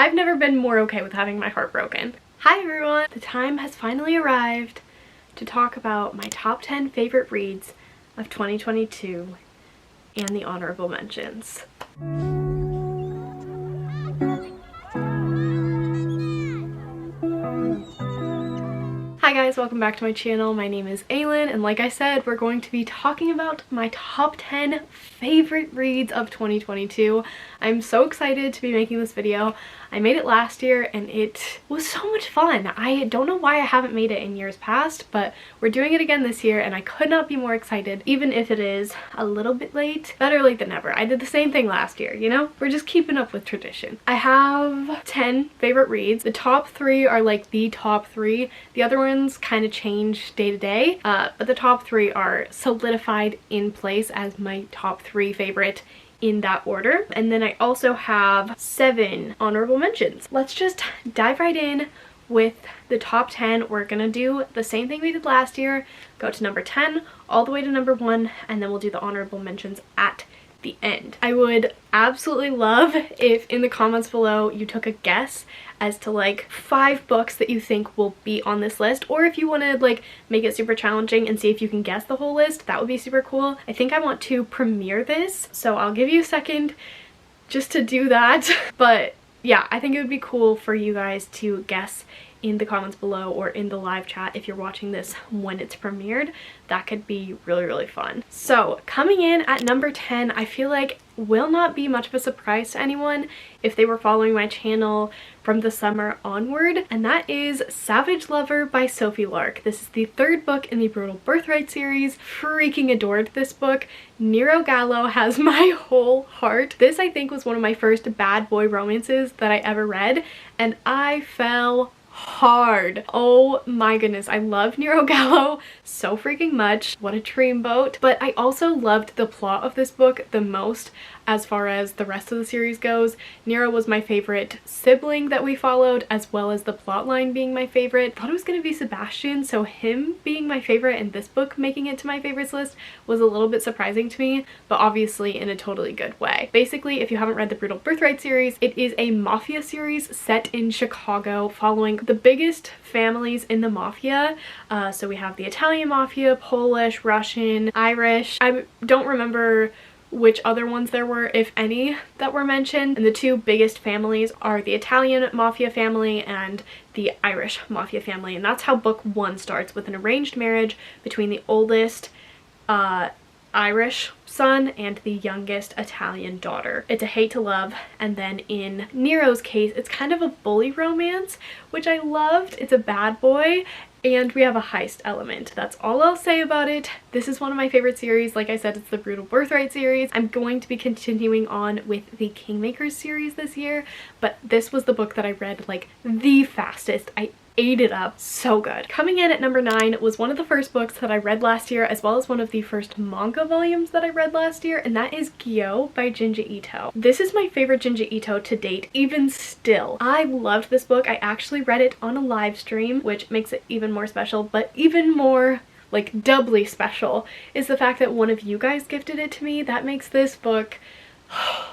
I've never been more okay with having my heart broken. Hi everyone! The time has finally arrived to talk about my top 10 favorite reads of 2022 and the honorable mentions. Hi guys, welcome back to my channel. My name is Aylin, and like I said, we're going to be talking about my top 10 favorite reads of 2022. I'm so excited to be making this video. I made it last year and it was so much fun. I don't know why I haven't made it in years past, but we're doing it again this year and I could not be more excited, even if it is a little bit late. Better late than never. I did the same thing last year, you know? We're just keeping up with tradition. I have 10 favorite reads. The top 3 are like the top 3. The other ones kind of change day to day, but the top 3 are solidified in place as my top 3 favorite in that order. And then I also have 7 honorable mentions. Let's just dive right in with the top 10. We're gonna do the same thing we did last year, go to number 10 all the way to number 1, and then we'll do the honorable mentions at the end. I would absolutely love if in the comments below you took a guess as to like 5 books that you think will be on this list, or if you want to like make it super challenging and see if you can guess the whole list, that would be super cool. I think I want to premiere this, so I'll give you a second just to do that. But yeah, I think it would be cool for you guys to guess in the comments below or in the live chat if you're watching this when it's premiered. That could be really fun. So coming in at number 10, I feel like will not be much of a surprise to anyone if they were following my channel from the summer onward, and that is Savage Lover by Sophie Lark. This is the 3rd book in the Brutal Birthright series. Freaking adored this book. Nero Gallo has my whole heart. This I think was one of my first bad boy romances that I ever read, and I fell hard. Oh my goodness, I love Nero Gallo so freaking much. What a dreamboat. But I also loved the plot of this book the most as far as the rest of the series goes. Nero was my favorite sibling that we followed, as well as the plot line being my favorite. I thought it was going to be Sebastian, so him being my favorite and this book making it to my favorites list was a little bit surprising to me, but obviously in a totally good way. Basically, if you haven't read the Brutal Birthright series, it is a mafia series set in Chicago following the biggest families in the mafia. So we have the Italian mafia, Polish, Russian, Irish. I don't remember which other ones there were, if any, that were mentioned. And the 2 biggest families are the Italian mafia family and the Irish mafia family. And that's how book 1 starts, with an arranged marriage between the oldest Irish son and the youngest Italian daughter. It's a hate to love, and then in Nero's case, it's kind of a bully romance, which I loved. It's a bad boy, and we have a heist element. That's all I'll say about it. This is one of my favorite series. Like I said, it's the Brutal Birthright series. I'm going to be continuing on with the Kingmakers series this year, but this was the book that I read like the fastest. I ate it up. So good. Coming in at number 9 was one of the first books that I read last year, as well as one of the first manga volumes that I read last year, and that is Gyo by Junji Ito. This is my favorite Junji Ito to date, even still. I loved this book. I actually read it on a live stream, which makes it even more special, but even more like doubly special is the fact that one of you guys gifted it to me. That makes this book,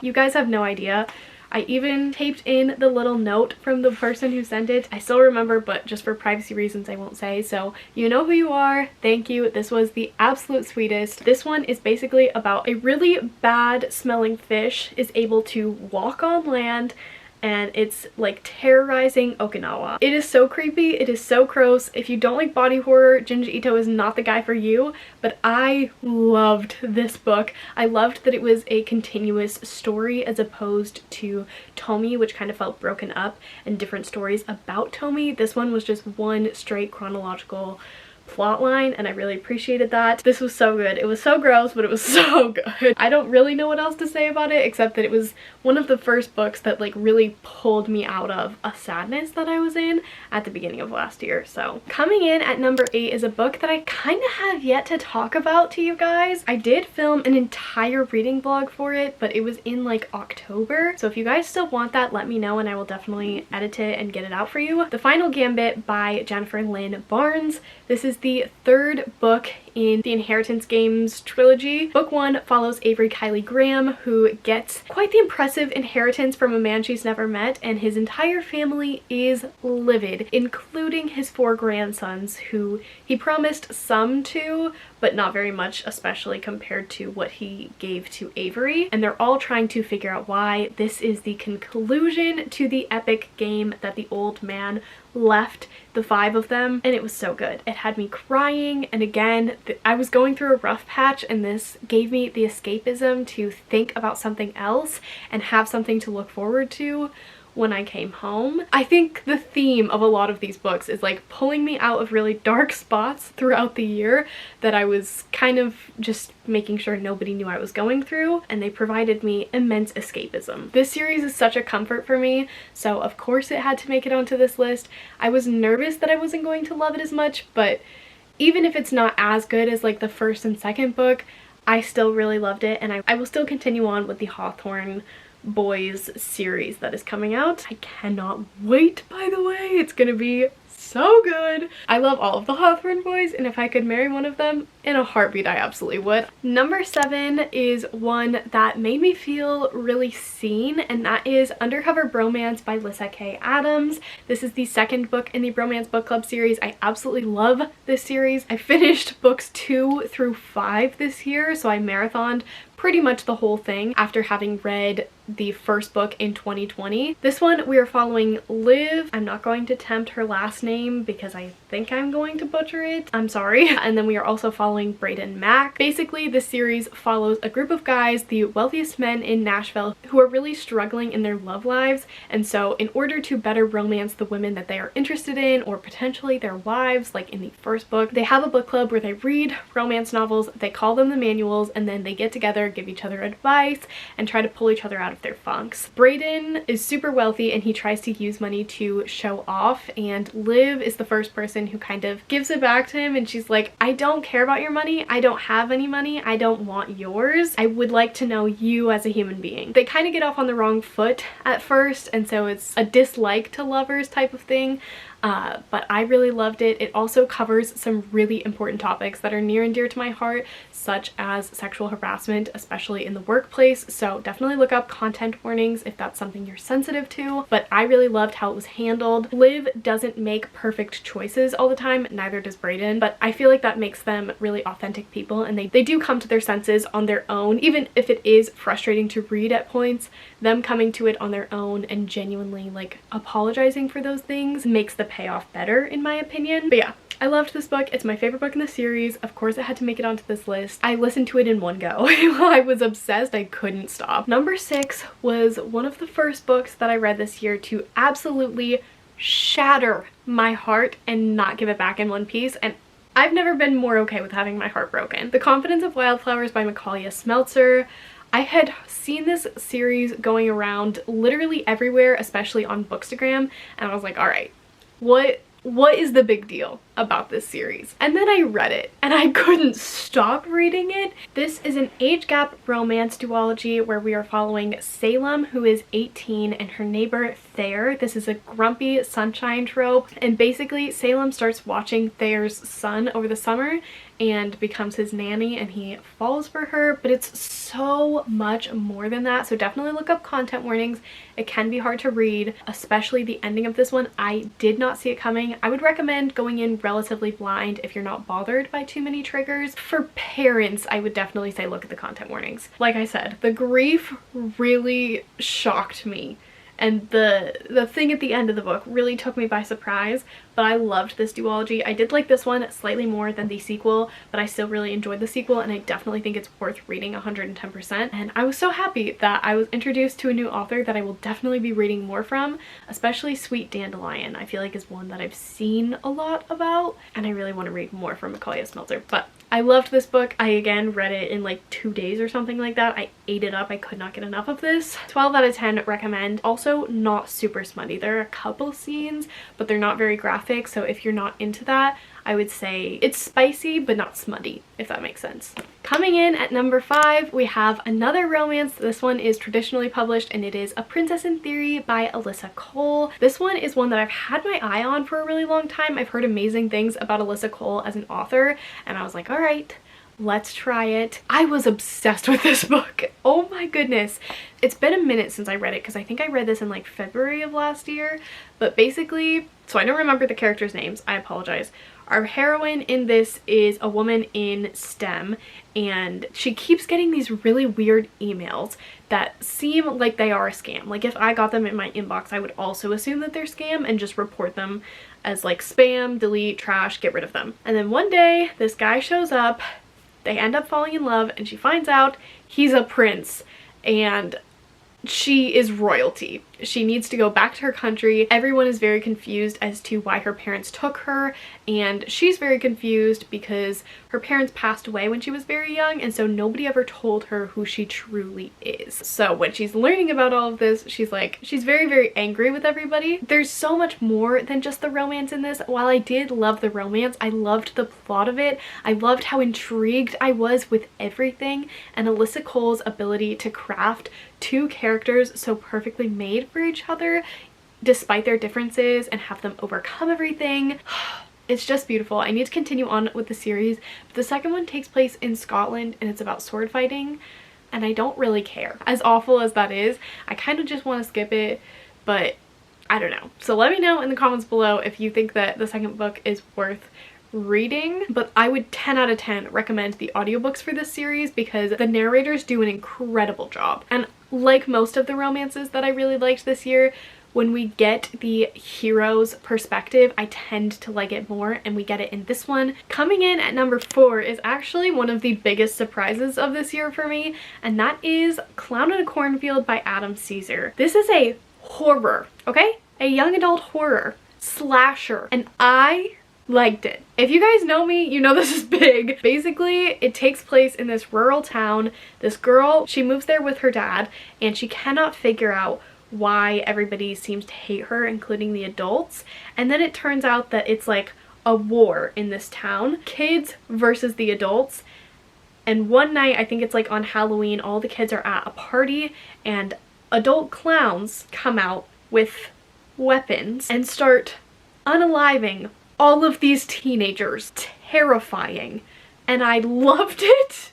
you guys have no idea. I even taped in the little note from the person who sent it. I still remember, but just for privacy reasons I won't say, so you know who you are. Thank you. This was the absolute sweetest. This one is basically about a really bad smelling fish is able to walk on land, and it's like terrorizing Okinawa. It is so creepy. It is so gross. If you don't like body horror, Junji Ito is not the guy for you, but I loved this book. I loved that it was a continuous story as opposed to Tomi, which kind of felt broken up and different stories about Tomi. This one was just one straight chronological plotline, and I really appreciated that. This was so good. It was so gross, but it was so good. I don't really know what else to say about it, except that it was one of the first books that like really pulled me out of a sadness that I was in at the beginning of last year. So coming in at number 8 is a book that I kind of have yet to talk about to you guys. I did film an entire reading vlog for it, but it was in like October. So if you guys still want that, let me know and I will definitely edit it and get it out for you. The Final Gambit by Jennifer Lynn Barnes. This is the 3rd book in the Inheritance Games trilogy. Book 1 follows Avery Kylie Graham, who gets quite the impressive inheritance from a man she's never met, and his entire family is livid, including his 4 grandsons, who he promised some to, but not very much, especially compared to what he gave to Avery. And they're all trying to figure out why. This is the conclusion to the epic game that the old man left the 5 of them, and it was so good. It had me crying, and again, I was going through a rough patch, and this gave me the escapism to think about something else and have something to look forward to when I came home. I think the theme of a lot of these books is like pulling me out of really dark spots throughout the year that I was kind of just making sure nobody knew I was going through, and they provided me immense escapism. This series is such a comfort for me, so of course it had to make it onto this list. I was nervous that I wasn't going to love it as much, but even if it's not as good as like the first and second book, I still really loved it, and I will still continue on with the Hawthorne Boys series that is coming out. I cannot wait, by the way. It's gonna be so good. I love all of the Hawthorne boys, and if I could marry one of them in a heartbeat, I absolutely would. Number 7 is one that made me feel really seen, and that is Undercover Bromance by Lyssa Kay Adams. This is the second book in the Bromance Book Club series. I absolutely love this series. I finished books 2 through 5 this year, so I marathoned pretty much the whole thing after having read the first book in 2020. This one we are following Liv. I'm not going to attempt her last name because I think I'm going to butcher it. I'm sorry. And then we are also following Braden Mack. Basically, this series follows a group of guys, the wealthiest men in Nashville, who are really struggling in their love lives. And so in order to better romance the women that they are interested in, or potentially their wives, like in the first book, they have a book club where they read romance novels. They call them the manuals, and then they get together, give each other advice, and try to pull each other out of their funks. Braden is super wealthy, and he tries to use money to show off, and Liv is the first person who kind of gives it back to him, and she's like, I don't care about your money. I don't have any money. I don't want yours. I would like to know you as a human being. They kind of get off on the wrong foot at first, and so it's a dislike to lovers type of thing. But I really loved it. It also covers some really important topics that are near and dear to my heart, such as sexual harassment, especially in the workplace. So definitely look up content warnings if that's something you're sensitive to. But I really loved how it was handled. Liv doesn't make perfect choices all the time, neither does Braden, but I feel like that makes them really authentic people, and they do come to their senses on their own. Even if it is frustrating to read at points, them coming to it on their own and genuinely like apologizing for those things makes the payoff better, in my opinion. But yeah, I loved this book. It's my favorite book in the series. Of course it had to make it onto this list. I listened to it in one go. I was obsessed. I couldn't stop. Number 6 was one of the first books that I read this year to absolutely shatter my heart and not give it back in one piece, and I've never been more okay with having my heart broken. The Confidence of Wildflowers by Macaulay Smeltzer. I had seen this series going around literally everywhere, especially on Bookstagram, and I was like, all right, what is the big deal about this series? And then I read it, and I couldn't stop reading it. This is an age gap romance duology where we are following Salem, who is 18, and her neighbor Thayer. This is a grumpy sunshine trope, and basically Salem starts watching Thayer's son over the summer and becomes his nanny, and he falls for her, but it's so much more than that. So definitely look up content warnings. It can be hard to read, especially the ending of this one. I did not see it coming. I would recommend going in relatively blind if you're not bothered by too many triggers. For parents, I would definitely say look at the content warnings. Like I said, the grief really shocked me, and the thing at the end of the book really took me by surprise, but I loved this duology. I did like this one slightly more than the sequel, but I still really enjoyed the sequel, and I definitely think it's worth reading 110%. And I was so happy that I was introduced to a new author that I will definitely be reading more from, especially Sweet Dandelion. I feel like is one that I've seen a lot about, and I really want to read more from Macaulay Smeltzer. But I loved this book. I again read it in like 2 days or something like that. I ate it up. I could not get enough of this. 12 out of 10 recommend. Also not super smutty. There are a couple scenes, but they're not very graphic, so if you're not into that, I would say it's spicy but not smutty, if that makes sense. Coming in at number 5, we have another romance. This one is traditionally published, and it is A Princess in Theory by Alyssa Cole. This one is one that I've had my eye on for a really long time. I've heard amazing things about Alyssa Cole as an author, and I was like, all right, let's try it. I was obsessed with this book. Oh my goodness. It's been a minute since I read it because I think I read this in like February of last year. But basically, so I don't remember the characters' names. I apologize. Our heroine in this is a woman in STEM, and she keeps getting these really weird emails that seem like they are a scam. Like if I got them in my inbox, I would also assume that they're scam and just report them as like spam, delete, trash, get rid of them. And then one day this guy shows up, they end up falling in love, and she finds out he's a prince and she is royalty. She needs to go back to her country. Everyone is very confused as to why her parents took her, and she's very confused because her parents passed away when she was very young, and so nobody ever told her who she truly is. So when she's learning about all of this, she's very, very angry with everybody. There's so much more than just the romance in this. While I did love the romance, I loved the plot of it. I loved how intrigued I was with everything, and Alyssa Cole's ability to craft two characters so perfectly made for each other despite their differences and have them overcome everything. It's just beautiful. I need to continue on with the series, but the second one takes place in Scotland and it's about sword fighting, and I don't really care. As awful as that is, I kind of just want to skip it, but I don't know. So let me know in the comments below if you think that the second book is worth reading. But I would 10 out of 10 recommend the audiobooks for this series because the narrators do an incredible job. And like most of the romances that I really liked this year, when we get the hero's perspective, I tend to like it more, and we get it in this one. Coming in at number 4 is actually one of the biggest surprises of this year for me, and that is Clown in a Cornfield by Adam Caesar. This is a horror, okay? A young adult horror slasher, and I liked it. If you guys know me, you know this is big. Basically, it takes place in this rural town. This girl, she moves there with her dad, and she cannot figure out why everybody seems to hate her, including the adults. And then it turns out that it's like a war in this town. Kids versus the adults. And one night, I think it's like on Halloween, all the kids are at a party and adult clowns come out with weapons and start unaliving all of these teenagers. Terrifying. And I loved it,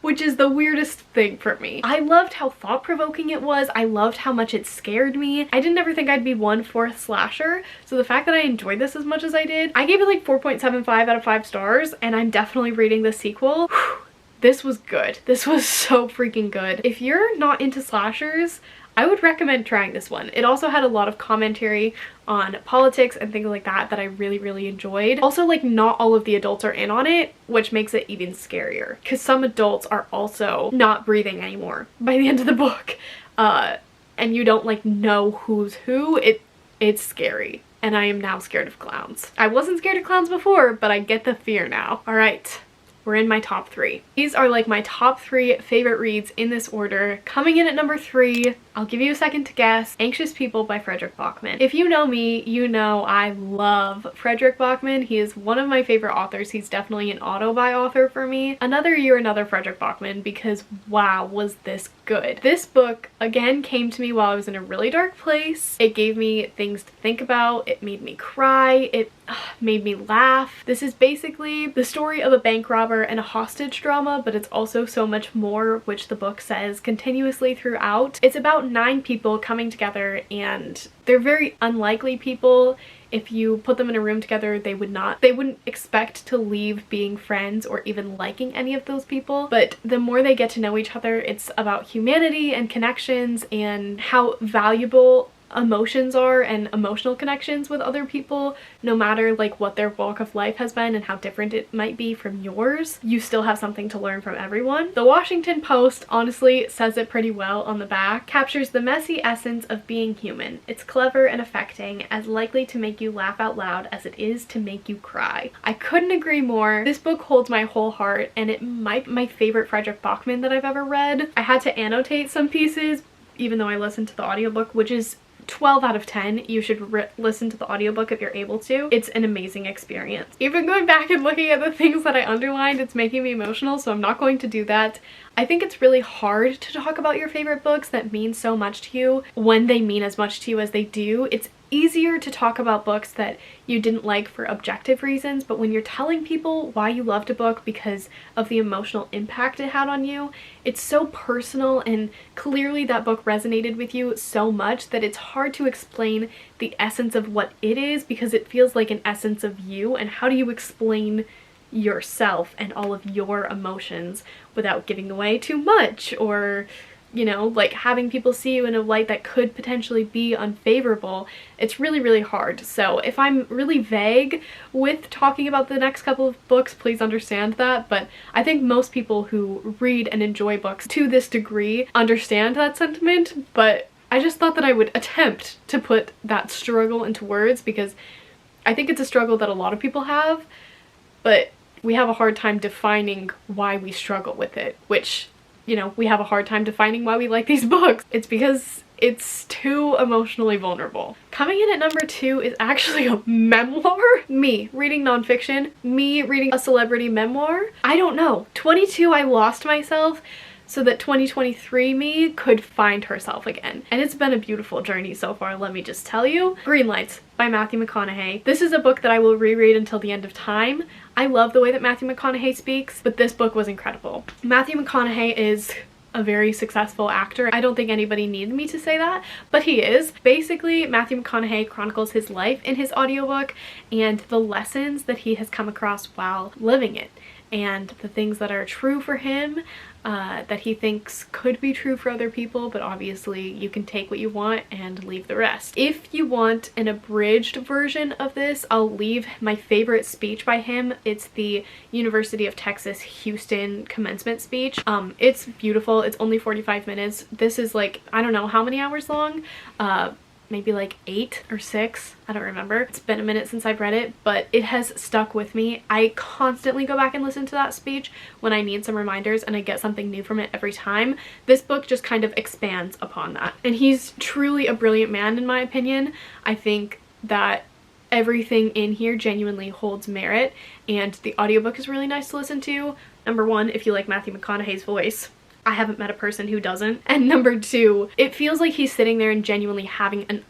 which is the weirdest thing for me. I loved how thought-provoking it was. I loved how much it scared me. I didn't ever think I'd be 1/4 slasher, so the fact that I enjoyed this as much as I did, I gave it like 4.75 out of 5 stars, and I'm definitely reading the sequel. Whew, this was good. This was so freaking good. If you're not into slashers, I would recommend trying this one. It also had a lot of commentary on politics and things like that that I really, really enjoyed. Also, like, not all of the adults are in on it, which makes it even scarier because some adults are also not breathing anymore by the end of the book. And you don't like know who's who. It's scary. And I am now scared of clowns. I wasn't scared of clowns before, but I get the fear now. All right. We're in my top 3. These are like my top 3 favorite reads in this order. Coming in at number 3, I'll give you a second to guess, Anxious People by Frederick Bachman. If you know me, you know I love Frederick Bachman. He is one of my favorite authors. He's definitely an auto-buy author for me. Another year, another Frederick Bachman, because wow, was this good. This book, again, came to me while I was in a really dark place. It gave me things to think about. It made me cry. It made me laugh. This is basically the story of a bank robber and a hostage drama, but it's also so much more, which the book says continuously throughout. It's about 9 people coming together, and they're very unlikely people. If you put them in a room together, they wouldn't expect to leave being friends or even liking any of those people. But the more they get to know each other, it's about humanity and connections and how valuable emotions are and emotional connections with other people, no matter like what their walk of life has been and how different it might be from yours. You still have something to learn from everyone. The Washington Post honestly says it pretty well on the back. Captures the messy essence of being human. It's clever and affecting, as likely to make you laugh out loud as it is to make you cry. I couldn't agree more. This book holds my whole heart, and it might be my favorite Frederick Bachman that I've ever read. I had to annotate some pieces, even though I listened to the audiobook, which is 12 out of 10. You should listen to the audiobook if you're able to. It's an amazing experience. Even going back and looking at the things that I underlined, it's making me emotional, so I'm not going to do that. I think it's really hard to talk about your favorite books that mean so much to you when they mean as much to you as they do. It's easier to talk about books that you didn't like for objective reasons, but when you're telling people why you loved a book because of the emotional impact it had on you, it's so personal, and clearly that book resonated with you so much that it's hard to explain the essence of what it is, because it feels like an essence of you, and how do you explain yourself and all of your emotions without giving away too much, or you know, like having people see you in a light that could potentially be unfavorable. It's really, really hard. So if I'm really vague with talking about the next couple of books, please understand that. But I think most people who read and enjoy books to this degree understand that sentiment. But I just thought that I would attempt to put that struggle into words, because I think it's a struggle that a lot of people have, but we have a hard time defining why we struggle with it, which, you know, we have a hard time defining why we like these books. It's because it's too emotionally vulnerable. Coming in at number 2 is actually a memoir. Me reading nonfiction, me reading a celebrity memoir. I don't know. 22, I lost myself so that 2023 me could find herself again. And it's been a beautiful journey so far, let me just tell you. Green Lights by Matthew McConaughey. This is a book that I will reread until the end of time. I love the way that Matthew McConaughey speaks, but this book was incredible. Matthew McConaughey is a very successful actor. I don't think anybody needed me to say that, but he is. Basically, Matthew McConaughey chronicles his life in his audiobook and the lessons that he has come across while living it, and the things that are true for him, that he thinks could be true for other people, but obviously you can take what you want and leave the rest. If you want an abridged version of this, I'll leave my favorite speech by him. It's the University of Texas Houston commencement speech. It's beautiful. It's only 45 minutes. This is like, I don't know how many hours long. Maybe like 8 or 6, I don't remember. It's been a minute since I've read it, but it has stuck with me. I constantly go back and listen to that speech when I need some reminders, and I get something new from it every time. This book just kind of expands upon that. And he's truly a brilliant man, in my opinion. I think that everything in here genuinely holds merit, and the audiobook is really nice to listen to. Number 1, if you like Matthew McConaughey's voice. I haven't met a person who doesn't. And number 2, it feels like he's sitting there and genuinely having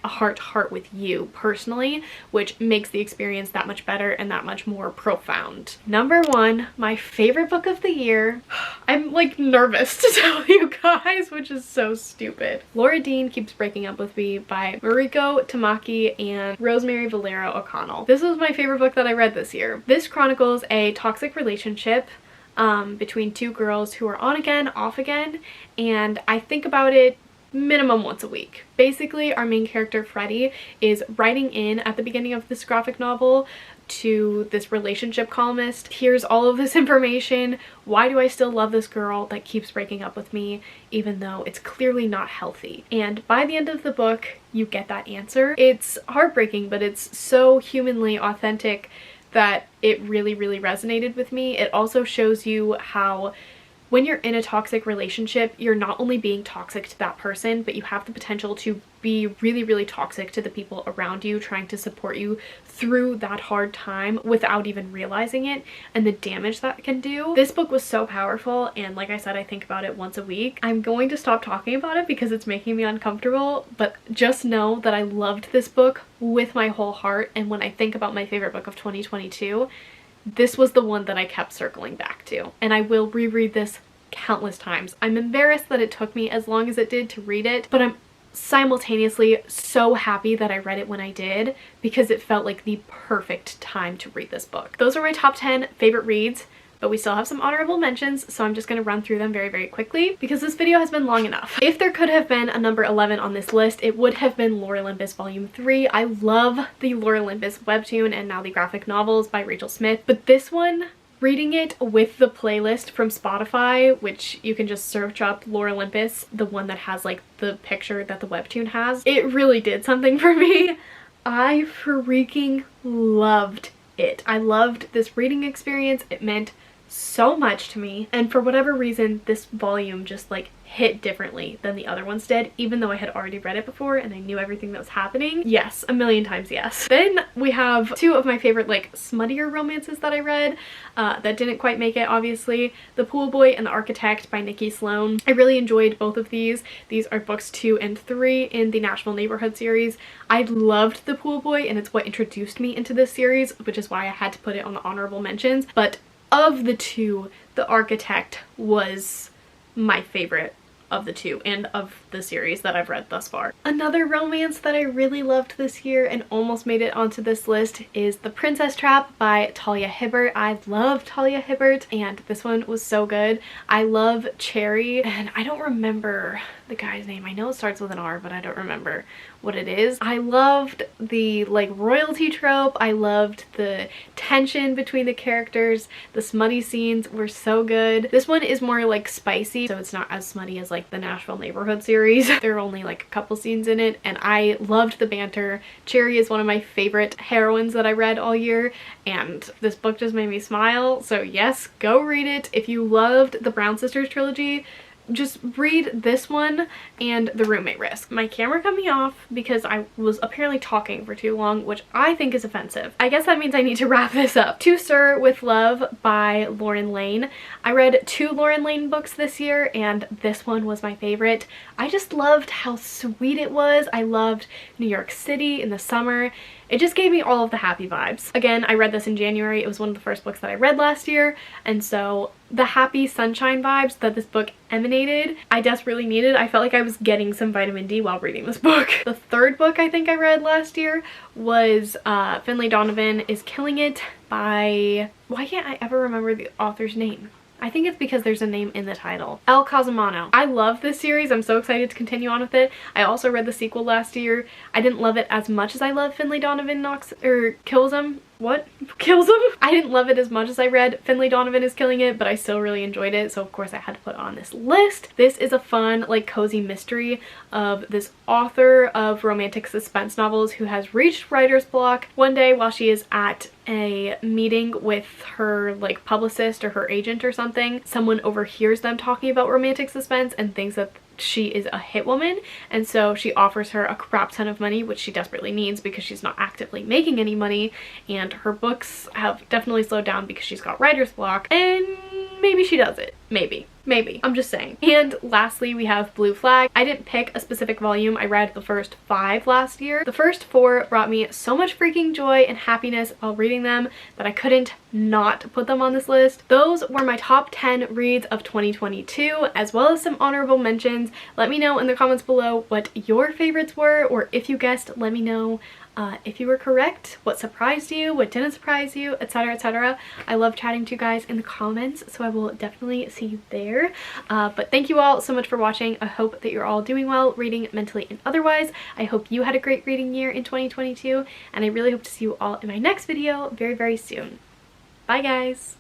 a heart-to-heart with you personally, which makes the experience that much better and that much more profound. Number 1, my favorite book of the year. I'm like nervous to tell you guys, which is so stupid. Laura Dean Keeps Breaking Up With Me by Mariko Tamaki and Rosemary Valero O'Connell. This was my favorite book that I read this year. This chronicles a toxic relationship between 2 girls who are on again, off again, and I think about it minimum once a week. Basically, our main character Freddie is writing in at the beginning of this graphic novel to this relationship columnist. Here's all of this information. Why do I still love this girl that keeps breaking up with me, even though it's clearly not healthy? And by the end of the book, you get that answer. It's heartbreaking, but it's so humanly authentic that it really, really resonated with me. It also shows you how when you're in a toxic relationship, you're not only being toxic to that person, but you have the potential to be really, really toxic to the people around you, trying to support you through that hard time without even realizing it, and the damage that can do. This book was so powerful, and like I said, I think about it once a week. I'm going to stop talking about it because it's making me uncomfortable, but just know that I loved this book with my whole heart, and when I think about my favorite book of 2022, this was the one that I kept circling back to, and I will reread this countless times. I'm embarrassed that it took me as long as it did to read it, but I'm simultaneously so happy that I read it when I did, because it felt like the perfect time to read this book. Those are my top 10 favorite reads, but we still have some honorable mentions, so I'm just going to run through them very, very quickly because this video has been long enough. If there could have been a number 11 on this list, it would have been Lore Olympus Volume 3. I love the Lore Olympus webtoon and now the graphic novels by Rachel Smith, but this one, reading it with the playlist from Spotify, which you can just search up Lore Olympus, the one that has like the picture that the webtoon has, it really did something for me. I freaking loved it. I loved this reading experience. It meant so much to me, and for whatever reason this volume just like hit differently than the other ones did, even though I had already read it before and I knew everything that was happening. Yes, a million times yes. Then we have two of my favorite like smuttier romances that I read that didn't quite make it, obviously. The Pool Boy and the Architect by Nikki Sloan. I really enjoyed both of these. These are books 2 and 3 in the Nashville Neighborhood series. I loved The Pool Boy and it's what introduced me into this series, which is why I had to put it on the honorable mentions. But of the two, The Architect was my favorite of the two and of the series that I've read thus far. Another romance that I really loved this year and almost made it onto this list is The Princess Trap by Talia Hibbert. I love Talia Hibbert and this one was so good. I love Cherry, and I don't remember the guy's name. I know it starts with an R, but I don't remember what it is. I loved the like royalty trope. I loved the tension between the characters. The smutty scenes were so good. This one is more like spicy, so it's not as smutty as like the Nashville Neighborhood series. There are only like a couple scenes in it, and I loved the banter. Cherry is one of my favorite heroines that I read all year, and this book just made me smile. So yes, go read it. If you loved the Brown Sisters trilogy, just read this one and The Roommate Risk. My camera cut me off because I was apparently talking for too long, which I think is offensive. I guess that means I need to wrap this up. To Sir with Love by Lauren Lane. I read 2 Lauren Lane books this year and this one was my favorite. I just loved how sweet it was. I loved New York City in the summer. It just gave me all of the happy vibes. Again, I read this in January. It was one of the first books that I read last year, and so the happy sunshine vibes that this book emanated, I desperately needed. I felt like I was getting some vitamin D while reading this book. The third book I think I read last year was Finlay Donovan is Killing It by... why can't I ever remember the author's name? I think it's because there's a name in the title. El Casamano. I love this series. I'm so excited to continue on with it. I also read the sequel last year. I didn't love it as much as I love Finlay Donovan Kills Him. What? Kills him? I didn't love it as much as I read Finlay Donovan is Killing It, but I still really enjoyed it, so of course I had to put it on this list. This is a fun, like, cozy mystery of this author of romantic suspense novels who has reached writer's block. One day while she is at a meeting with her, like, publicist or her agent or something, someone overhears them talking about romantic suspense and thinks that she is a hit woman, and so she offers her a crap ton of money, which she desperately needs because she's not actively making any money, and her books have definitely slowed down because she's got writer's block, and maybe she does it. Maybe. I'm just saying. And lastly, we have Blue Flag. I didn't pick a specific volume. I read the first 5 last year. The first 4 brought me so much freaking joy and happiness while reading them that I couldn't not put them on this list. Those were my top 10 reads of 2022, as well as some honorable mentions. Let me know in the comments below what your favorites were, or if you guessed, let me know if you were correct, what surprised you, what didn't surprise you, etc, etc. I love chatting to you guys in the comments, so I will definitely see you there. But thank you all so much for watching. I hope that you're all doing well, reading mentally and otherwise. I hope you had a great reading year in 2022, and I really hope to see you all in my next video very, very soon. Bye guys!